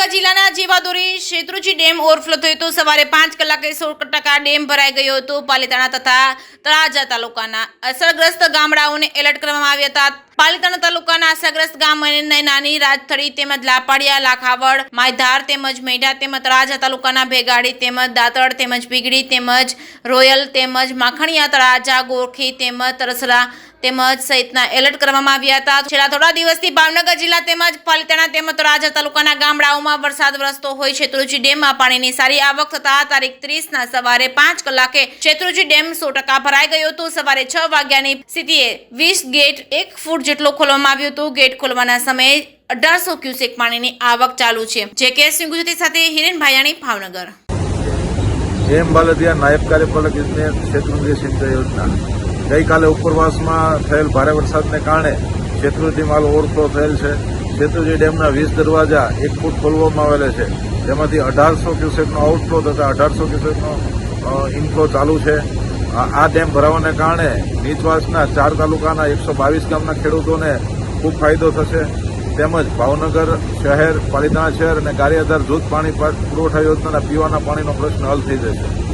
ભાવનગર જિલ્લાના જીવાદોરી Shetrunji dam overflow થયો હતો। સવારે 5 કલાકે 100% ડેમ ભરાઈ ગયો હતો। પાલિતાણા તથા તળાજા તાલુકાના અસરગ્રસ્ત ગામડાઓને એલર્ટ કરવામાં આવ્યા હતા। પાલિતાણા તાલુકાના અસરગ્રસ્ત ગામ નાની રાજથળી તેમજ લાપાડિયા, લાખાવડ, માયધાર તેમજ મેઢા તેમજ તળાજા તાલુકાના ભેગાડી તેમજ દાતડ તેમજ ભીગડી તેમજ રોયલ તેમજ માખણિયા, તળાજા, ગોરખી તેમજ તરસરા તેમજ સહિતના એલર્ટ કરવામાં આવ્યા હતા। છેલ્લા થોડા દિવસથી ભાવનગર જિલ્લા તેમજ પાલિતાણા તેમજ તળાજા તાલુકાના ગામડાઓમાં વરસાદ વરસતો હોય। શેત્રુંજી ડેમમાં પાણીની સારી આવક થતા તારીખ 30ના સવારે 5 કલાકે શેત્રુંજી ડેમ 100% ભરાઈ ગયો હતો। સવારે 6 વાગ્યાની સ્થિતિએ 20 ગેટ 1 ફૂટ જેટલો ખોલવામાં આવ્યો હતો। ગેટ ખોલવાના સમયે 1800 ક્યુસેક પાણીની આવક ચાલુ છે। જે સિંહ ગુજરાતી સાથે હિરેન ભાયાણી, ભાવનગર। એમ બાલદિયા, નાયબ કાર્યપાલક ઇજનેર, શેત્રુંજી સિંચાઈ યોજના। ગઈકાલે ઉપરવાસમાં થયેલ ભારે વરસાદને કારણે શેત્રુંજી માલ ઓવરફ્લો થયેલ છે। શેત્રુંજી ડેમના 20 દરવાજા 1 ફૂટ ખોલવામાં આવેલા છે, જેમાંથી 1800 ક્યુસેકનો આઉટફ્લો તથા 1800 ક્યુસેકનો ઇનફ્લો ચાલુ છે। આ ડેમ ભરાવાને કારણે નીચવાસના 4 તાલુકાના 122 ગામના ખેડૂતોને ખૂબ ફાયદો થશે, તેમજ ભાવનગર શહેર, પાલિતાણા શહેર અને ગારિયાધાર જૂથ પાણી પુરવઠા યોજનાના પીવાના પાણીનો પ્રશ્ન હલ થઈ જશે।